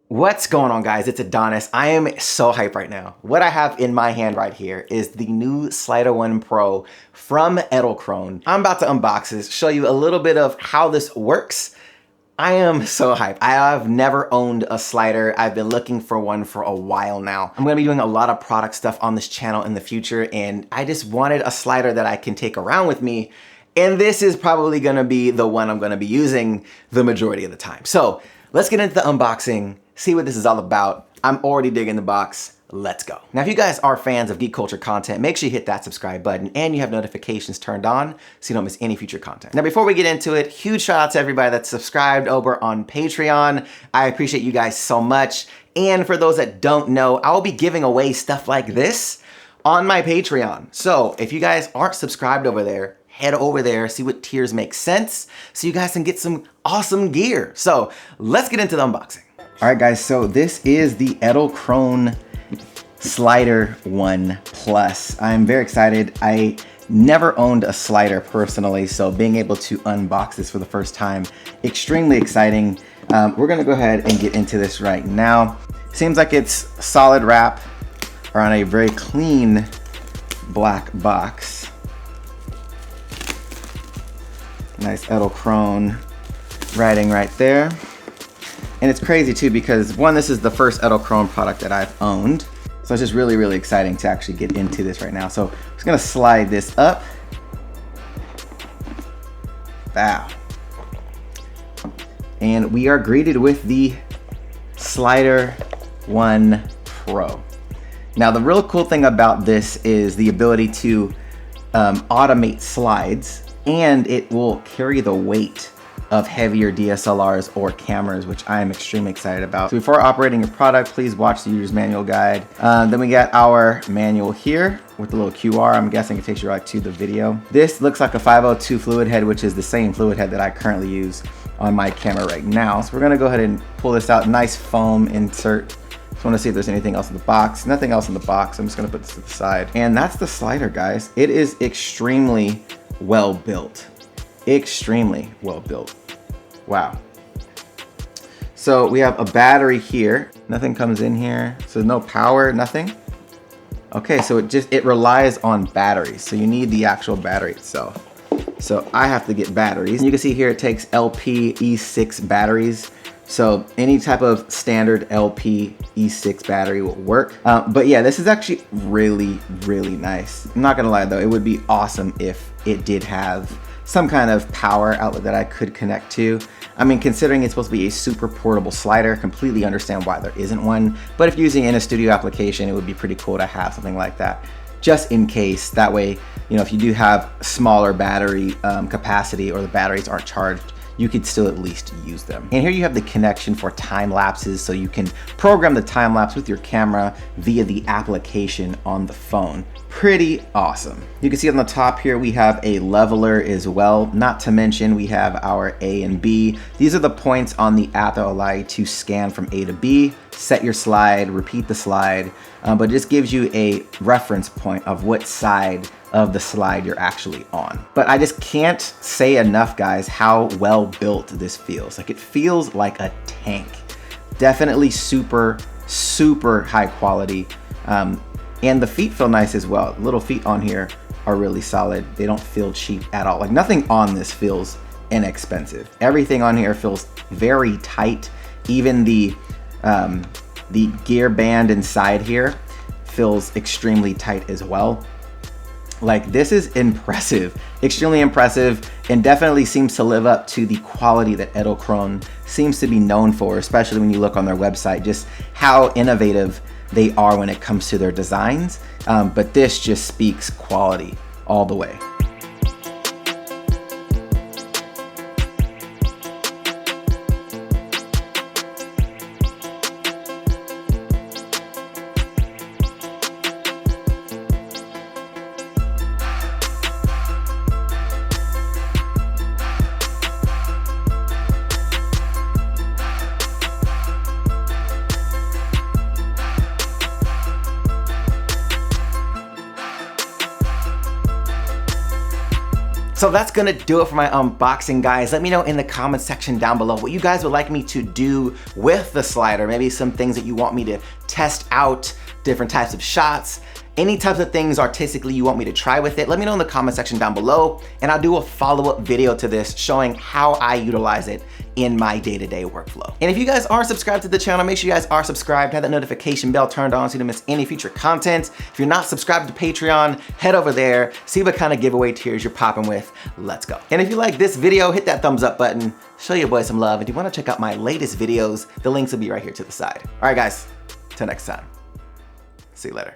What's going on, guys? It's Adonis. I am so hyped right now. What I have in my hand right here is the new Slider One Pro from Edelkrone. I'm about to unbox this, show you a little bit of how this works. I am so hyped. I have never owned a slider. I've been looking for one for a while now. I'm gonna be doing a lot of product stuff on this channel in the future, and I just wanted a slider that I can take around with me. And this is probably gonna be the one I'm gonna be using the majority of the time. So let's get into the unboxing, see what this is all about. I'm already digging the box. Let's go. Now, if you guys are fans of geek culture content, make sure you hit that subscribe button and you have notifications turned on so you don't miss any future content. Now, before we get into it, huge shout out to everybody that's subscribed over on Patreon. I appreciate you guys so much. And for those that don't know, I will be giving away stuff like this on my Patreon. So if you guys aren't subscribed over there, head over there, see what tiers make sense so you guys can get some awesome gear. So let's get into the unboxing. All right, guys, so this is the Edelkrone Slider One Plus. I'm very excited. I never owned a slider personally, so being able to unbox this for the first time, extremely exciting. We're gonna go ahead and get into this right now. Seems like it's solid wrap or on a very clean black box. Nice Edelkrone writing right there. And it's crazy too because one, this is the first Edelkrone product that I've owned. So it's just really, really exciting to actually get into this right now. So I'm just gonna slide this up. Wow. And we are greeted with the Slider One Pro. Now, the real cool thing about this is the ability to automate slides, and it will carry the weight of heavier DSLRs or cameras, which I am extremely excited about. So before operating your product, please watch the user's manual guide. Then we got our manual here with the little QR. I'm guessing it takes you right to the video. This looks like a 502 fluid head, which is the same fluid head that I currently use on my camera right now. So we're gonna go ahead and pull this out. Nice foam insert. Just wanna see if there's anything else in the box. Nothing else in the box. I'm just gonna put this to the side. And that's the slider, guys. It is extremely well built. Extremely well built. Wow. So we have a battery here. Nothing comes in here. So no power, nothing. Okay, so it relies on batteries. So you need the actual battery itself. So I have to get batteries. You can see here it takes LP E6 batteries. So any type of standard LP E6 battery will work. But yeah, this is actually really, really nice. I'm not gonna lie though, it would be awesome if it did have some kind of power outlet that I could connect to. I mean, considering it's supposed to be a super portable slider, completely understand why there isn't one. But if using it in a studio application, it would be pretty cool to have something like that, just in case. That way, you know, if you do have smaller battery capacity or the batteries aren't charged, you could still at least use them. And here you have the connection for time lapses, so you can program the time lapse with your camera via the application on the phone. Pretty awesome. You can see on the top here, we have a leveler as well. Not to mention, we have our A and B. These are the points on the app that allow you to scan from A to B, set your slide, repeat the slide, but it just gives you a reference point of what side of the slide you're actually on. But I just can't say enough, guys, how well built this feels. Like, it feels like a tank. Definitely super, super high quality. And the feet feel nice as well. Little feet on here are really solid. They don't feel cheap at all. Like, nothing on this feels inexpensive. Everything on here feels very tight. Even the gear band inside here feels extremely tight as well. Like, this is impressive, extremely impressive, and definitely seems to live up to the quality that Edelkrone seems to be known for, especially when you look on their website, just how innovative they are when it comes to their designs. But this just speaks quality all the way. So that's gonna do it for my unboxing, guys. Let me know in the comment section down below what you guys would like me to do with the slider. Maybe some things that you want me to test out, different types of shots, any types of things artistically you want me to try with it. Let me know in the comment section down below, and I'll do a follow-up video to this showing how I utilize it in my day-to-day workflow. And if you guys aren't subscribed to the channel, make sure you guys are subscribed, have that notification bell turned on so you don't miss any future content. If you're not subscribed to Patreon, head over there, see what kind of giveaway tiers you're popping with. Let's go. And if you like this video, hit that thumbs up button, show your boy some love. If you wanna check out my latest videos, the links will be right here to the side. All right, guys, till next time. See you later.